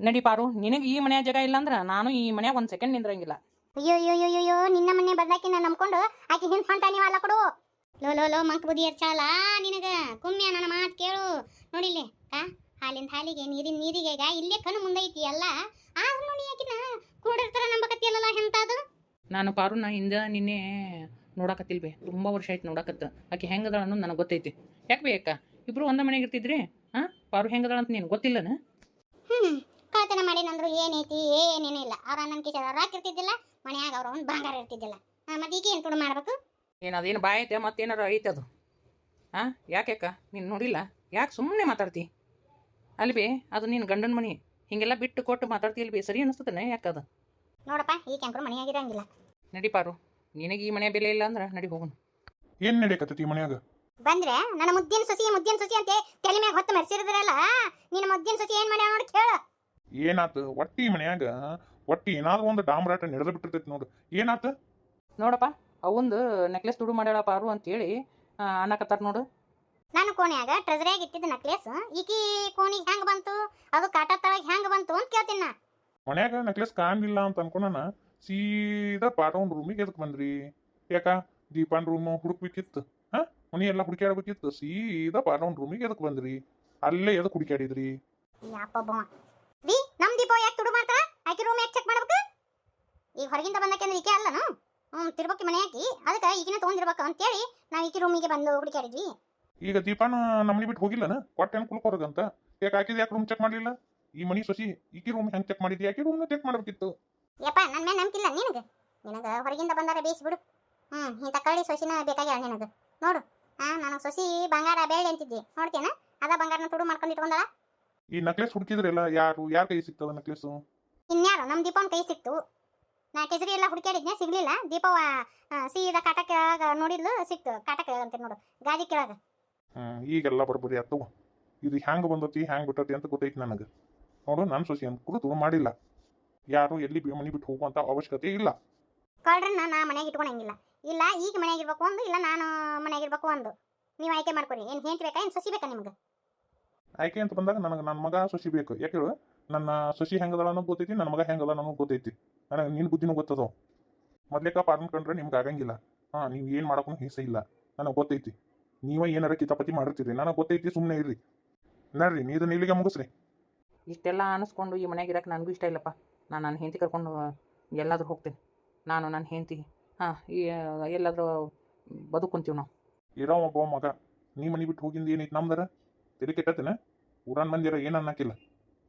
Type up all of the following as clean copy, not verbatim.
ನಡಿ ಪಾರು, ನಿನಗೆ ಈ ಮನ್ಯಾಗ ಜಾಗ ಇಲ್ಲ ಅಂದ್ರೆ ನಾನು ಈ ಮನ್ಯಾಗ ಒಂದು ಸೆಕೆಂಡ್ ನಿಂದ್ರಂಗಿಲ್ಲ. ಅಯ್ಯೋ ಅಯ್ಯೋ ಅಯ್ಯೋ ಅಯ್ಯೋ ನಿನ್ನ ಮನೆ ಬದಲಾಕಿನ ನಂಬ್ಕೊಂಡು ಆಕೆ ಹಿಂದೆ ಹೊಂಟ ನೀವು ಅಲ್ಲ ಕೊಡು. ಲೋ ಲೋ ಲೋ ಮಂಕ್ ಬುದ್ಧಿ ಇರ್ಚಾಳ ನಿನಗ ಕುಮ್ಯ ನನ್ನ ಮಾತು ಕೇಳು. ನೋಡಿಲ್ಲೇ ಹಾಲಿನ ಹಾಲಿಗೆ ನೀರಿನ ನೀರಿಗೆ ಈಗ ಇಲ್ಲೇ ಕಣ್ಣು ಮುಂದೈತಿ ಎಲ್ಲ ಆದ್ರೂ ನೋಡಿ ಆಕಿನ ಕೂಡಿರ್ತಾರ ನಂಬಕತ್ತಿಯಲ್ಲ ಎಂತದು. ನಾನು ಪಾರುನ ಹಿಂದೆ ನಿನ್ನೆ ನೋಡಕತ್ತಿಲ್ವೇ, ತುಂಬ ವರ್ಷ ಆಯ್ತು ನೋಡಕತ್ತ. ಆಕೆ ಹೆಂಗದಾಳ ಅನ್ನೋದು ನನಗೆ ಗೊತ್ತೈತಿ. ಯಾಕೆ ಬೇಕ ಇಬ್ರು ಒಂದ ಮನೆಗೆ ಇರ್ತಿದ್ರಿ? ಪಾರು ಹೆಂಗದಾಳ ಅಂತ ನೀನು ಗೊತ್ತಿಲ್ಲನ? ಕಳ್ತನ ಮಾಡಿನಂದ್ರು ಏನೈತಿ ಏನೇನೂ ಇಲ್ಲ. ಅವ್ರ ನನ್ನ ಕಿಶದ ರಾಕ್ ಇರ್ತಿದ್ದಿಲ್ಲ, ಮನ್ಯಾಗ ಅವ್ರ ಒಂದು ಬಂಗಾರ ಇರ್ತಿದ್ದಿಲ್ಲ. ಮತ್ತೆ ಈಗ ಏನು ತುಡು ಮಾಡ್ಬೇಕು? ಏನು ಅದೇನು ಬಾಯ್ ಐತೆ ಮತ್ತೇನಾರು ಐತೆ ಅದು? ಯಾಕೆ ನೀನು ನೋಡಿಲ್ಲ? ಯಾಕೆ ಸುಮ್ಮನೆ ಮಾತಾಡ್ತಿ ಅಲ್ಬಿ? ಅದು ನೀನು ಗಂಡನ ಮನೆ, ಹಿಂಗೆಲ್ಲ ಬಿಟ್ಟು ಕೊಟ್ಟು ಮಾತಾಡ್ತಿ ಬಿ, ಸರಿ ಅನಿಸ್ತದೆ ಯಾಕದು? ನೋಡಪ್ಪ ಈ ಕೆಂಪರು ಮನೆಯಾಗಿರಂಗಿಲ್ಲ. ನಡಿ ಪಾರು, ನಿನಗೆ ಈ ಮನೆ ಬೆಲೆ ಇಲ್ಲ ಅಂದ್ರೆ ನಡಿ ಹೋಗೋಣ. ಏನು ನಡೆಯಕತ್ತೈತಿ ಈ ಮನ್ಯಾಗ? ಬಂದ್ರೆ ನನ್ನ ಮುದ್ದಿನ ಸೊಸಿ ಅಂತ ತಲೆ ಮ್ಯಾಗ ಹೊತ್ತು ಮೆರೆಸಿರಿದ್ರಲ್ಲ, ನಿನ್ನ ಮುದ್ದಿನ ಸೊಸಿ ಏನು ಮಾಡ್ಯಾವ ನೋಡಿ ಕೇಳು. ಏನಾತು ಒಟ್ಟಿ ಮನ್ಯಾಗ? ಒಟ್ಟಿ ಏನಾದ್ರು ಒಂದು ಡಾಮ್ರಾಟ ನಡೆದು ಬಿಟ್ಟಿರ್ತೈತಿ ನೋಡು. ಏನಾತ? ನೋಡಪ್ಪ, ಅವಂದು ನೆಕ್ಲೆಸ್ ತುಡು ಮಾಡ್ಯಾಳ ಪಾರು ಅಂತೇಳಿ ಅನ್ನಕತ್ತಾರ ನೋಡು. ನಾನು ಕೋಣಿಯಾಗ ಟ್ರೆಜರಿಯಾಗ ಇಟ್ಟಿದ್ದ ನೆಕ್ಲೆಸ್ ಈಕಿ ಕೋಣಿಗೆ ಹೆಂಗೆ ಬಂತು, ಅದು ಕಾಟ ತಳಗೆ ಹೆಂಗೆ ಬಂತು ಅಂತ ಕೇಳ್ತೀನಿ ನಾ. ಮನ್ಯಾಗ ನೆಕ್ಲೆಸ್ ಕಾಣಲಿಲ್ಲ ಅಂತ ಅನ್ಕೊಂಡನ ಸೀದಾ ಪಾಟವನ್ ರೂಮಿಗೆ ಎದಕ್ ಬಂದ್ರಿ? ಯಾಕ ದೀಪಾನ್ ರೂಮ್ ಹುಡುಕ್ಬೇಕಿತ್ತು? ಮನಿ ಎಲ್ಲ ಹುಡುಕ್ಯಾಡ್ಬೇಕಿತ್ತು, ಸೀದಾ ಪಾಟವನ್ ರೂಮಿಗೆ ಎದಕ್ ಬಂದ್ರಿ? ಅಲ್ಲೇ ಎದಕ್ ಹುಡುಕ್ಯಾಡಿದ್ರಿ? ಯಾಪಬ್ಬ ರೀ, ನಮ್ ದೀಪ ಯಾಕೆ ತುಡು ಮಾಡ್ತಾರ? ಆಕಿ ರೂಮ್ ಯಾಕೆ ಚೆಕ್ ಮಾಡ್ಬೇಕು? ಈಗ ಹೊರಗಿಂದ ಬಂದಕ್ಕೆ ಅಂದ್ರೆ ಈಕೆ ಅಲ್ಲನು ತಿರ್ಬಕ್ಕಿ ಮನೆ ಹಾಕಿ, ಅದಕ್ಕೆ ಈಗಿನ ತೊಗೊಂಡಿರ್ಬೇಕು ಅಂತೇಳಿ ನಾವು ಈಕಿ ರೂಮಿಗೆ ಬಂದು ಹುಡುಕ್ಯಾಡಿದ್ವಿ. ಈಗ ದೀಪಾನ ನಮ್ಮನಿ ಬಿಟ್ಟು ಹೋಗಿಲ್ಲನ? ಕೊಟ್ಟೆನ್ ಕುಳ್ಕೊರಗಂತ ಯಾಕೆ ಹಾಕಿದ್? ಯಾಕೆ ರೂಮ್ ಚೆಕ್ ಮಾಡ್ಲಿಲ್ಲ? ಈ ಮನಿ ಸೊಸಿ ಈಕಿ ರೂಮ್ ಹೆಂಗ್ ಚೆಕ್ ಮಾಡಿದ್ವಿ? ಯಾಕೆ ರೂಮ್ನ ಚೆಕ್ ಮಾಡ್ಬೇಕಿತ್ತು? ಯಪ್ಪ ನನ್ನ ಮೇಲೆ ನಂಬಿಕಿಲ್ಲ ನಿನಗೆ? ನಿನಗೆ ಹೊರಗಿಂದ ಬಂದಾರ ಬೇಯಿಸಿ ಬಿಡು. ಇಂಥ ಕಳ್ಳಿ ಸೊಸಿನ ಬೇಕಾಗ್ಯಾಳ ನಿನಗೆ. ನೋಡು ನನಗೆ ಸೊಸಿ ಬಂಗಾರ ಬೇಳೆ ಅಂತಿದ್ದಿ, ನೋಡ್ತೇನ ಅದ ಬಂಗಾರನ ತುಡು ಮಾಡ್ಕೊಂಡು ಇಟ್ಕೊಂಡಾಳ. ಈ ನಕ್ಲೆಸ್ ಹುಡುಕಿದ್ರಲ್ಲ, ಯಾರ ಕೈ ಸಿಗ್ತದ ನಕ್ಲೆಸ್? ಇನ್ಯಾರು ನಮ್ಮ ದೀಪವನ್ ಕೈ ಸಿಕ್ತು. ನಾ ಕೆಸರಿ ಎಲ್ಲ ಹುಡುಕ್ಯಾಡಿದ್ನೆ, ಸಿಗ್ಲಿಲ್ಲ. ದೀಪವ ಸೀದಾ ಕಾಟ ಕೆಳಗ ನೋಡಿದ್ಲು, ಸಿಕ್ತು. ಕಾಟ ಕೆಳಗ ಅಂತ ನೋಡು, ಗಾದಿ ಕೆಳಗ. ಈಗೆಲ್ಲ ಬರ್ಬರಿ ಆತು. ಇದು ಹ್ಯಾಂಗ ಬಂದತಿ ಹ್ಯಾಂಗ ಬಿಟ್ಟತಿ ಅಂತ ಗೊತ್ತೈತಿ ನನಗೆ. ನೋಡು, ನನ್ನ ಸೊಸಿ ಅಂತ ಕೂಡ ತುಳು ಮಾಡಿಲ್ಲ. ಯಾರು ಎಲ್ಲಿ ಮನಿ ಬಿಟ್ಟು ಹೋಗುವಂತ ಅವಶ್ಯಕತೆ ಇಲ್ಲ. ಕಳ್ರನ್ನ ನಾ ಮನೆಯಾಗ ಇಟ್ಕೊಳಂಗಿಲ್ಲ. ಇಲ್ಲ ಈಗ ಮನೆಯಾಗಿರ್ಬೇಕು ಒಂದು, ಇಲ್ಲ ನಾನು ಮನೆಯಾಗಿರ್ಬೇಕು ಒಂದು. ನೀವು ಆಯ್ಕೆ ಮಾಡ್ಕೊರಿ. ಏನು ಹೆಂಡತಿ ಬೇಕಾ ಏನು ಸೊಸಿ ಬೇಕಾ ನಿಮ್ಗೆ? ಆಯ್ಕೆ ಅಂತ ಬಂದಾಗ ನನಗೆ ನನ್ನ ಮಗ ಸೊಸಿ ಬೇಕು. ಯಾಕೆ ಹೇಳು? ನನ್ನ ಸೊಸಿ ಹೆಂಗದಳ ಅನ್ನೋದು ಗೊತ್ತೈತಿ, ನನ್ನ ಮಗ ಹೆಂಗದ ಅನ್ನೋದು ಗೊತ್ತೈತಿ. ನನಗೆ ನಿನ್ನ ಬುದ್ಧಿನೂ ಗೊತ್ತದ. ಮೊದ್ಲೇಕ ಪಾರ್ನ್ ಕಂಡ್ರೆ ನಿಮ್ಗೆ ಆಗಂಗಿಲ್ಲ. ನೀವು ಏನು ಮಾಡೋಕ್ಕೂ ಹಿಸೆ ಇಲ್ಲ, ನನಗೆ ಗೊತ್ತೈತಿ. ನೀವ ಏನಾರ ಕಿತಾಪತಿ ಮಾಡಿರ್ತೀರಿ, ನನಗೆ ಗೊತ್ತೈತಿ. ಸುಮ್ಮನೆ ಇರ್ರಿ, ನಡ್ರಿ, ನೀ ಇದನ್ನ ಇಲ್ಲಿಗೆ ಮುಗಿಸ್ರಿ. ಇಷ್ಟೆಲ್ಲ ಅನಿಸ್ಕೊಂಡು ಈ ಮನೆಯಾಗ ಇರಕ್ಕೆ ನನಗೂ ಇಷ್ಟ ಇಲ್ಲಪ್ಪ. ನಾನು ನನ್ನ ಹೆಂಡತಿ ಕರ್ಕೊಂಡು ಎಲ್ಲಾದರೂ ಹೋಗ್ತೇನೆ. ನಾನು ನನ್ನ ಹೆಂಡತಿ ಎಲ್ಲಾದರೂ ಬದುಕೊಂತೀವಿ ನಾವು. ಇರೋ ಒಬ್ಬ ಮಗ ನೀ ಮನೆ ಬಿಟ್ಟು ಹೋಗಿಂದ ಏನೈತಿ ನಮ್ದರ? ತೆರಿ ಕೆಟ್ಟತೇನೆ? ಊರನ್ ಮಂದಿರ ಏನು ಅನ್ನಕ್ಕಿಲ್ಲ.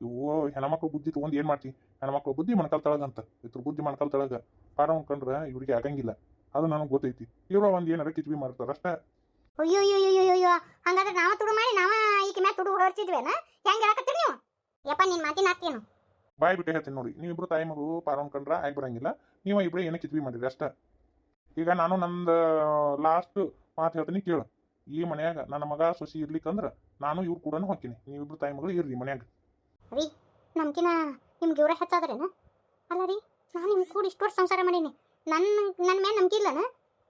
ಇವು ಹೆಣ್ಮಕ್ಳು ಬುದ್ಧಿ ತೊಗೊಂಡು ಏನು ಮಾಡ್ತಿ? ಹೆಣ್ಮಕ್ಳು ಬುದ್ಧಿ ಮಣ್ಕಾಲ್ತಳಗಂತ ಇದ್ರ ಬುದ್ಧಿ ಮಣ್ಕಾಲ್ತಳಗ ಪಾರವ್ ಕಂಡ್ರೆ ಇವ್ರಿಗೆ ಆಗಂಗಿಲ್ಲ. ಅದು ನನಗೆ ಗೊತ್ತೈತಿ. ಇರೋ ಒಂದು ಏನಾರ ಕಿಚ್ಬಿ ಮಾಡ್ತಾರೆ ಅಷ್ಟೇ. ಅಯ್ಯೋ ಅಯ್ಯೋ ಅಯ್ಯೋ ಅಯ್ಯೋ, ಹಂಗಾದ್ರೆ ನಾವು ತುಡು ಮಾಡಿ ನಾವ ಈಕೆ ಮ್ಯಾಲ ತುಡು ಹೊರಡ್ತಿದ್ವೇನ? ಹೆಂಗೆ ಹೇಳಕತ್ತೀರಿ ನೀವು? ಯಪ್ಪ ನಿನ್ನ ಮಾತಿನ ಅರ್ಥೇನು? ಬಾಯ್ ಬಿಟ್ಟೆ ಹೇಳ್ತೀನಿ ನೋಡಿ, ನೀವಿಬ್ರು ತಾಯಿ ಮಗು ಪಾರವ್ ಕಂಡ್ರೆ ಆಗಿ ಬರಂಗಿಲ್ಲ. ನೀವು ಇಬ್ಬರೇ ಏನೋ ಕಿಚ್ಬಿ ಮಾಡಿರಿ ಅಷ್ಟೇ. ಈಗ ನಾನು ನಂದು ಲಾಸ್ಟ್ ಮಾತು ಹೇಳ್ತೀನಿ ಕೇಳು. ಈ ಮನ್ಯಾಗ ನನ್ನ ಮಗ ಸೊಸಿ ಇರ್ಲಿಕ್ಕಂದ್ರೆ ನಾನು ಇವ್ರು ಕೂಡ ಹೋಗ್ತೀನಿ. ನೀವಿಬ್ರು ತಾಯಿ ಮಗಳು ಇರ್ರಿ ಮನ್ಯಾಗ. ರೀ, ನಮ್ಕಿನ ನಿಮ್ಗೆ ಇವ್ರ ಹೆಚ್ಚಾದ್ರೇನ? ಅಲ್ಲ ರೀ, ನಾನು ನಿಮ್ಗೆ ಕೂಡ ಇಷ್ಟು ವರ್ಷ ಸಂಸಾರ ಮಾಡೀನಿ. ನನ್ನ ಮೇಲೆ ನಂಬಿಕೆ ಇಲ್ಲನ?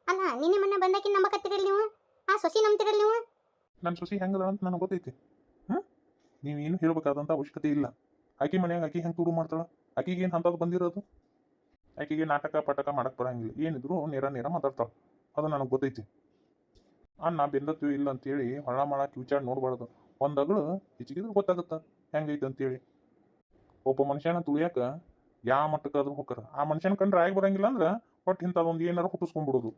ಅಲ್ಲ ನಿನ್ನೆ ಮೊನ್ನೆ ಬಂದಾಕಿನ ನಂಬಕತ್ತೀರಲ್ಲ ನೀವು, ಆ ಸೊಸಿ ನಂಬ್ತಿರಲ್ಲ ನೀವು. ನನ್ನ ಸೊಸಿ ಹೆಂಗದ ಅಂತ ನನಗೆ ಗೊತ್ತೈತಿ. ನೀವೇನು ಹೇಳ್ಬೇಕಾದಂಥ ಅವಶ್ಯಕತೆ ಇಲ್ಲ. ಆಕಿ ಮನ್ಯಾಗ ಆಕಿ ಹೆಂಗೆ ತುಡು ಮಾಡ್ತಾಳ? ಆಕಿಗೆ ಏನು ಅಂಥದ್ದು ಬಂದಿರೋದು? ಆಕಿಗೆ ನಾಟಕ ಪಟಕ ಮಾಡಕ್ಕೆ ಬರಂಗಿಲ್ಲ. ಏನಿದ್ರು ನೇರ ಮಾತಾಡ್ತಾಳೆ. ಅದು ನನಗೆ ಗೊತ್ತೈತಿ. ಅನ್ನ ಬೆಂದತ್ತೀವಿ ಇಲ್ಲ ಅಂತೇಳಿ ಹೊಳ ಮಾಡಕ್ಕೆ ವಿಚಾರ ನೋಡ್ಬಾರ್ದು. ಒಂದಗಳು ಹೆಚ್ಚಿಗಿದ್ರೆ ಗೊತ್ತಾಗುತ್ತೆ ಹೆಂಗೈತೆ ಅಂತೇಳಿ. ಒಬ್ಬ ಮನುಷ್ಯನ ತುಳಿಯಾಕ ಯಾವ ಮಟ್ಟಕ್ಕಾದ್ರೂ ಹೋಗ್ತಾರ. ಆ ಮನುಷ್ಯನ ಕಂಡ್ರೆ ಆಗಿ ಬರಂಗಿಲ್ಲ ಅಂದ್ರೆ ಒಟ್ಟು ಇಂಥದೊಂದು ಏನಾರು ಹುಟ್ಟಿಸ್ಕೊಂಡ್ಬಿಡೋದು.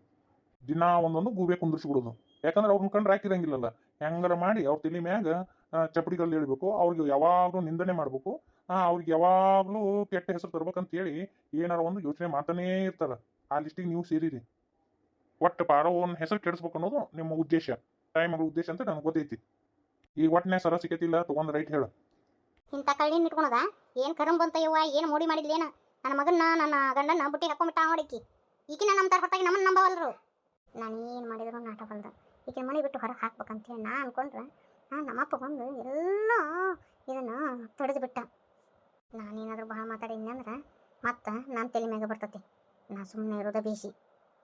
ದಿನ ಒಂದೊಂದು ಗೂಬೆ ಕುಂದಿರ್ಸ್ಬಿಡೋದು. ಯಾಕಂದ್ರೆ ಅವ್ರನ್ನ ಕಂಡ್ರೆ ಹಾಕಿರಂಗಿಲ್ಲಲ್ಲ. ಹೆಂಗಾರ ಮಾಡಿ ಅವ್ರ ತಲೆ ಮ್ಯಾಗ ಚಪ್ಪಡಿಗಳು ಹೇಳ್ಬೇಕು. ಅವ್ರಿಗೆ ಯಾವಾಗಲೂ ನಿಂದನೆ ಮಾಡ್ಬೇಕು. ಅವ್ರಿಗೆ ಯಾವಾಗಲೂ ಕೆಟ್ಟ ಹೆಸರು ತರ್ಬೇಕಂತೇಳಿ ಏನಾರ ಒಂದು ಯೋಚನೆ ಮಾಡ್ತಾನೇ ಇರ್ತಾರ. ಆ ಲಿಸ್ಟಿಗೆ ನೀವು ಸೇರಿರಿ. ಒಟ್ಟು ಪಾರವನ್ನ ಹೆಸರು ಕೆಡಿಸ್ಬೇಕು ಅನ್ನೋದು ನಿಮ್ಮ ಉದ್ದೇಶ, ತಾಯಿ ಮಗಳ ಉದ್ದೇಶ ಅಂತ ನನಗೆ ಗೊತ್ತೈತಿ. ಈಗ ಒಟ್ಟನೆ ಸರ ಸಿಕ್ಕತಿಲ್ಲ ತಗೊಂಡ್ ರೈಟ್ ಹೇಳು. ಇಂಥ ಕಳ್ಳಿನ ಇಟ್ಕೊಳದ ಏನು ಕರಂ ಬಂತ ಯವ್ವ? ಏನು ಮೋಡಿ ಮಾಡಿದ್ಲೇನ? ನನ್ನ ಮಗನ್ನ ನನ್ನ ಗಂಡನ ಬುಟ್ಟಿ ಹಾಕೊಂಡ್ಬಿಟ್ಟ ನೋಡಿಕ್ಕಿ. ಈಕಿನ ನಂಬ್ತಾರ ಹೊರತಾಗಿ ನಮ್ಮನ್ನ ನಂಬವಲ್ರು. ನಾನು ಏನು ಮಾಡಿದ್ರು ನಾಟಕಲ್ದ ಈಕಿನ ಮನೆ ಬಿಟ್ಟು ಹೊರಗೆ ಹಾಕ್ಬೇಕಂತೇಳಿ ನಾ ಅನ್ಕೊಂಡ್ರೆ ನಮ್ಮಪ್ಪ ಬಂದು ಎಲ್ಲ ಇದನ್ನು ತಡೆದು ಬಿಟ್ಟ. ನಾನೇನಾದರೂ ಭಾಳ ಮಾತಾಡಿದ್ನಿ ಅಂದ್ರೆ ಮತ್ತೆ ನಾನು ತಲೆ ಮ್ಯಾಗ ಬರ್ತತಿ. ನಾ ಸುಮ್ಮನೆ ಇರೋದ ಬೇಸಿ,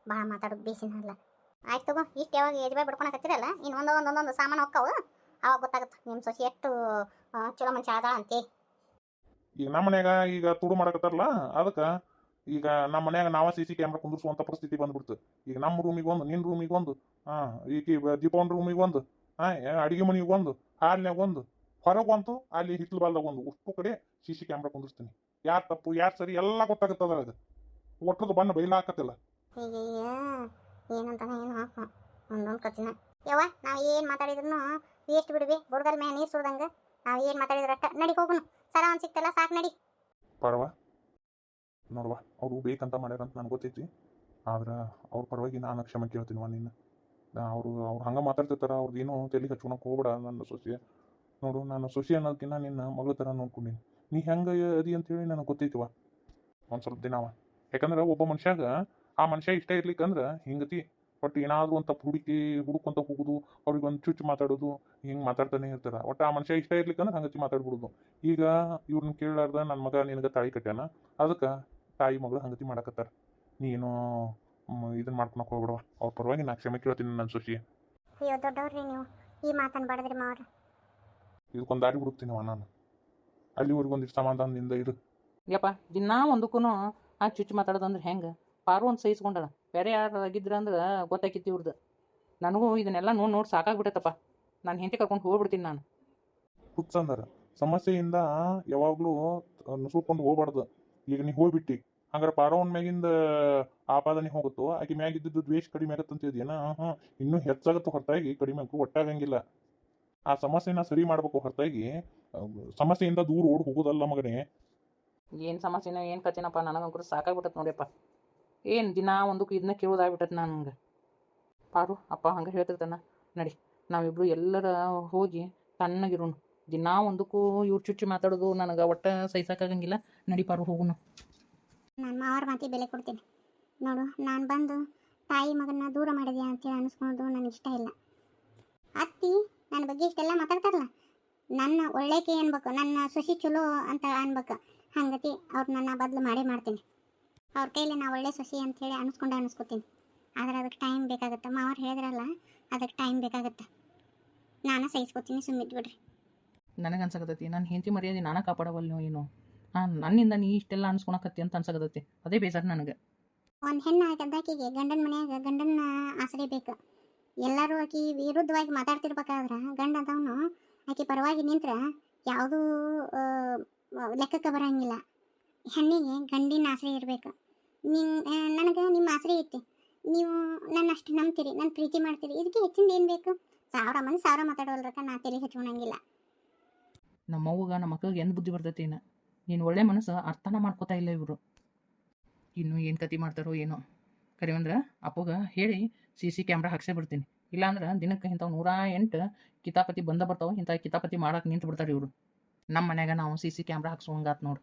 ಭಾಳ ಮಾತಾಡೋದು ಬೇಸಿನ ಅಲ್ಲ. ಆಯ್ತು ತಗೋ, ಇಷ್ಟು ಯಾವಾಗ ಯಜಮಾನ್ ಬಿಡ್ಕೊಳಕತ್ತೀರಲ್ಲ, ಇನ್ನು ಒಂದೊಂದೊಂದೊಂದು ಸಾಮಾನು ಹೋಕ್ಕವು, ಅವಾಗ ಗೊತ್ತಾಗುತ್ತೆ ನಿಮ್ಮ ಸೊಸಿ ಎಷ್ಟು ಚಲೋ ಮನುಷ್ಯ ಆದ ಅಂತೆ. ಈಗ ನಮ್ಮ ಮನ್ಯಾಗ ಈಗ ತುಡು ಮಾಡಕತ್ತಾರಲ್ಲ ಅದಕ್ಕೆ ಈಗ ನಮ್ಮ ಮನ್ಯಾಗ ನಾವ ಸಿ ಸಿ ಕ್ಯಾಮ್ರಾ ಕುಂದಿರ್ಸುವಂಥ ಪರಿಸ್ಥಿತಿ ಬಂದ್ಬಿಡ್ತು. ಈಗ ನಮ್ಮ ರೂಮಿಗೆ ಒಂದು, ನಿನ್ನ ರೂಮಿಗೆ ಒಂದು, ಈಗ ದೀಪವನ್ ರೂಮಿಗೆ ಒಂದು, ಅಡಿಗೆ ಮನೆಗೆ ಒಂದು, ಹಾಲ್ನ್ಯಾಗ ಒಂದು, ಹೊರಗೆ ಒಂದು, ಅಲ್ಲಿ ಹಿತ್ಲು ಬಾಲ್ದಾಗ ಒಂದು, ಅಷ್ಟು ಕಡೆ ಸಿ ಸಿ ಕ್ಯಾಮ್ರಾ ಕುಂದಿರ್ತೀನಿ. ಯಾರು ತಪ್ಪು ಯಾರು ಸರಿ ಎಲ್ಲ ಗೊತ್ತಾಗುತ್ತದ. ಅದು ಒಟ್ಟದ ಬಣ್ಣ ಬೈಲಾಕತ್ತಿಲ್ಲ. ಈಗ ಏನಂತಾನೆ ಏನು ಹಾಕ ಒಂದೊಂದು ಕತ್ತಿನ ಯವ್ವ ನಾವು ಏನು ಮಾತಾಡಿದ್ರು ವೇಸ್ಟ್ ಬಿಡ್ವಿ. ಬುಡ್ಗಲ್ ಮ್ಯಾ ನೀರು ಸುಡ್ದಂಗೆ ನಾವು ಏನು ಮಾತಾಡಿದ್ರು ಅಷ್ಟ. ನಡಿ ಹೋಗುನು, ಸರ ಒಂದು ಸಿಕ್ತಲ್ಲ ಸಾಕು, ನಡಿ. ಪರವಾ ನೋಡುವ, ಅವರು ಬೇಕಂತ ಮಾಡ್ಯಾರ ಅಂತ ನನಗೆ ಗೊತ್ತೈತಿ. ಆದ್ರೆ ಅವ್ರ ಪರವಾಗಿ ನಾನು ಕ್ಷಮೆ ಕೇಳ್ತೀನಿ. ನಿನ್ನ ಅವ್ರು ಹಂಗೆ ಮಾತಾಡ್ತಿರ್ತಾರ. ಅವ್ರದ್ದು ಏನೋ ತಲೆಗೆ ಹಚ್ಕೊಳಕ್ಕೆ ಹೋಗ್ಬೇಡ. ನನ್ನ ಸೊಸೆ ನೋಡು, ನಾನು ಸೊಸೆ ಅನ್ನೋದಕ್ಕಿಂತ ನಿನ್ನ ಮಗಳ ಥರ ನೋಡ್ಕೊಂಡೀನಿ. ನೀ ಹೆಂಗೆ ಅದಿ ಅಂತೇಳಿ ನನಗೆ ಗೊತ್ತೈತಿವ ಒಂದು ಸ್ವಲ್ಪ ದಿನವ. ಯಾಕಂದ್ರೆ ಒಬ್ಬ ಮನುಷ್ಯಾಗ ಆ ಮನುಷ್ಯ ಇಷ್ಟ ಇರ್ಲಿಕ್ಕಂದ್ರೆ ಹಿಂಗತಿ ಒಟ್ಟು ಏನಾದರೂ ಒಂದು ತಪ್ಪು ಹುಡುಕೊಂತ ಹೋಗೋದು, ಅವ್ರಿಗೆ ಒಂದು ಚುಚ್ಚು ಮಾತಾಡೋದು, ಹಿಂಗೆ ಮಾತಾಡ್ತಾನೆ ಇರ್ತಾರೆ. ಒಟ್ಟು ಆ ಮನುಷ್ಯ ಇಷ್ಟ ಇರ್ಲಿಕ್ಕಂದ್ರೆ ಹಂಗತಿ ಮಾತಾಡ್ಬಿಡೋದು. ಈಗ ಇವ್ರನ್ನ ಕೇಳಲಾರ್ದ ನನ್ನ ಮಗ ನಿನಗೆ ತಾಳಿ ಕಟ್ಯಾನ, ಅದಕ್ಕೆ ತಾಯಿ ಮಗಳು ಹಂಗತಿ ಮಾಡಕತ್ತಾರ. ನೀನು ಇದನ್ನ ಮಾಡ್ಕೊಳಕ್ಕೆ ಹೋಗ್ಬಿಡವ. ಅವ್ರ ಪರವಾಗಿ ನಾ ಕ್ಷಮೆ ಕೇಳ್ತೀನಿ ನನ್ನ ಸೊಸಿ. ಅಯ್ಯೋ ದೊಡ್ಡವ್ರಿ ನೀವು ಈ ಮಾತನ್ನು ಬಡದ್ರಿ ಮಾವ್ರ. ಇದಕ್ಕೊಂದು ದಾರಿ ಹುಡುಕ್ತೀನವ ನಾನು. ಅಲ್ಲಿವರೆಗೂ ಒಂದಿಷ್ಟು ಸಮಾಧಾನದಿಂದ ಇರು. ಯಪ್ಪ ದಿನಾ ಒಂದಕ್ಕೂ ಆ ಚುಚ್ಚು ಮಾತಾಡೋದು ಅಂದ್ರೆ ಹೆಂಗೆ? ಪಾರು ಒಂದು ಸಹಿಸ್ಕೊಂಡಳ. ಬೇರೆ ಯಾರು ಆಗಿದ್ರ ಅಂದ್ರೆ ಗೊತ್ತಾಕಿತ್ತು ಇವ್ರದ್ದು. ನನಗೂ ಇದನ್ನೆಲ್ಲ ನೋಡಿ ಸಾಕಾಗ್ಬಿಟ್ಟೈತಪ್ಪ. ನಾನು ಹೆಂಡತಿ ಕರ್ಕೊಂಡು ಹೋಗ್ಬಿಡ್ತೀನಿ ನಾನು. ಹುಚ್ಚಂದಾರ ಸಮಸ್ಯೆಯಿಂದ ಯಾವಾಗಲೂ ನುಸುಳ್ಕೊಂಡು ಹೋಗ್ಬಾರ್ದು. ಈಗ ನೀ ಹೋಗ್ಬಿಟ್ಟು ಹಂಗಾರೆ ಪಾರವನ್ ಮ್ಯಾಗಿಂದ ಆಪಾದನೆ ಹೋಗುತ್ತೋ, ಆಕೆ ಮ್ಯಾಗಿದ್ದು ದ್ವೇಷ ಕಡಿಮೆ ಆಗತ್ತಂತಿದ್ಯೇನ? ಇನ್ನೂ ಹೆಚ್ಚಾಗತ್ತೋ ಹೊರತಾಗಿ ಕಡಿಮೆ ಒಟ್ಟಾಗಂಗಿಲ್ಲ. ಆ ಸಮಸ್ಯೆನ ಸರಿ ಮಾಡ್ಬೇಕು ಹೊರತಾಗಿ ಸಮಸ್ಯೆಯಿಂದ ದೂರ ಓಡಿ ಹೋಗೋದಲ್ಲ ಮಗನೇ. ಏನು ಸಮಸ್ಯೆನೋ ಏನು ಕಥೆನಪ್ಪ, ನನಗಂಕರು ಸಾಕಾಗ್ಬಿಟ್ಟತ್ ನೋಡಿಯಪ್ಪ. ಏನು ದಿನ ಒಂದಕ್ಕೂ ಇದನ್ನ ಕೇಳೋದಾಗ್ಬಿಟ್ಟತ್ ನನಗೆ. ಪಾರು ಅಪ್ಪ ಹಂಗೆ ಹೇಳ್ತಿರ್ತಾನ. ನಡಿ ನಾವಿಬ್ರು ಎಲ್ಲರ ಹೋಗಿ ತಣ್ಣಗಿರೋನು. ದಿನ ಒಂದಕ್ಕೂ ಇವ್ರು ಚುಚ್ಚು ಮಾತಾಡೋದು ನನಗೆ ಒಟ್ಟು ಸಹಿಸಕ್ಕಾಗಂಗಿಲ್ಲ. ನಡಿ ಪಾರು ಹೋಗುನು. ನಾನು ಮಾವರ ಮಾತಿಗೆ ಬೆಲೆ ಕೊಡ್ತೀನಿ. ನೋಡು, ನಾನು ಬಂದು ತಾಯಿ ಮಗನ ದೂರ ಮಾಡಿದೆ ಅಂತೇಳಿ ಅನಿಸ್ಕೊಳೋದು ನನಗೆ ಇಷ್ಟ ಇಲ್ಲ. ಅತ್ತಿ ನನ್ನ ಬಗ್ಗೆ ಇಷ್ಟೆಲ್ಲ ಮಾತಾಡ್ತಾರಲ್ಲ, ನನ್ನ ಒಳ್ಳೆಕೆ ಅನ್ಬೇಕು, ನನ್ನ ಸೊಸಿ ಚಲೋ ಅಂತ ಅನ್ಬೇಕು. ಹಂಗತಿ ಅವ್ರು ನನ್ನ ಬದಲು ಮಾಡೇ ಮಾಡ್ತೀನಿ. ಅವ್ರ ಕೈಲಿ ನಾ ಒಳ್ಳೆ ಸೊಸಿ ಅಂಥೇಳಿ ಅನಿಸ್ಕೋತೀನಿ. ಆದರೆ ಅದಕ್ಕೆ ಟೈಮ್ ಬೇಕಾಗುತ್ತೆ. ಮಾವರು ಹೇಳಿದ್ರಲ್ಲ, ಅದಕ್ಕೆ ಟೈಮ್ ಬೇಕಾಗುತ್ತೆ. ನಾನು ಸಹಿಸ್ಕೋತೀನಿ, ಸುಮ್ಮಿಟ್ಟು ಬಿಡ್ರಿ. ನನಗೆ ಅನ್ಸಕತ್ತೈತಿ ನನ್ನ ಹೆಂಡತಿ ಮರ್ಯಾದೆ ನಾನೇ ಕಾಪಾಡವಲ್ಲ ಏನು. ನನ್ನಿಂದ ನೀ ಇಷ್ಟೆಲ್ಲ ಅನ್ಸ್ಕೊಳಕತ್ತಿ ಅಂತ ಅನ್ಸಕತ್ತೈತಿ. ಅದೇ ಬೇಜಾರು ನನಗೆ. ಒಂದು ಹೆಣ್ಣು ಆಗದ್ದಾಕಿಗೆ ಗಂಡನ ಮನೆಯಾಗ ಗಂಡನ ಆಸರೆ ಬೇಕು. ಎಲ್ಲರೂ ಆಕಿ ವಿರುದ್ಧವಾಗಿ ಮಾತಾಡ್ತಿರ್ಬೇಕಾದ್ರೆ ಗಂಡ ಅಂತವನು ಆಕೆ ಪರವಾಗಿ ನಿಂತ್ರೆ ಯಾವುದೂ ಲೆಕ್ಕಕ್ಕೆ ಬರೋಂಗಿಲ್ಲ. ಹೆಣ್ಣಿಗೆ ಗಂಡಿನ ಆಸರೆ ಇರಬೇಕು. ನನಗೆ ನಿಮ್ಮ ಆಸರೆ ಐತಿ, ನೀವು ನನ್ನ ಅಷ್ಟು ನಂಬ್ತೀರಿ, ನನ್ನ ಪ್ರೀತಿ ಮಾಡ್ತೀರಿ, ಇದಕ್ಕೆ ಹೆಚ್ಚಿಂದ ಏನು ಬೇಕು? 1000 ಮಂದಿ 1000 ಮಾತಾಡೋಲ್ರಕ್ಕ ನಾ ತಲೆ ಹಚ್ಕೊಳಂಗಿಲ್ಲ. ನಮ್ಮವ್ವಗ ನಮ್ಮ ಮಕ್ಕಳಿಗೆ ಎಂದು ಬುದ್ಧಿ ಬರ್ತೈತಿ. ನೀನು ಒಳ್ಳೆ ಮನಸ್ಸು ಅರ್ಥನ ಮಾಡ್ಕೋತಾ ಇಲ್ಲ ಇವರು. ಇನ್ನೂ ಏನು ಕತೆ ಮಾಡ್ತಾರೋ ಏನೋ. ಕರಿವಂದ್ರೆ ಅಪ್ಪಗೆ ಹೇಳಿ CC ಕ್ಯಾಮ್ರಾ ಹಾಕ್ಸೇ ಬಿಡ್ತೀನಿ. ಇಲ್ಲಾಂದ್ರೆ ದಿನಕ್ಕೆ ಇಂಥವು 108 ಕಿತಾಪತಿ ಬರ್ತಾವೆ. ಇಂಥ ಕಿತಾಪತಿ ಮಾಡಕ್ಕೆ ನಿಂತು ಬಿಡ್ತಾರೆ ಇವರು. ನಮ್ಮ ಮನ್ಯಾಗ ನಾವು CC ಕ್ಯಾಮ್ರಾ ಹಾಕ್ಸೋಂಗಾತ್ ನೋಡು.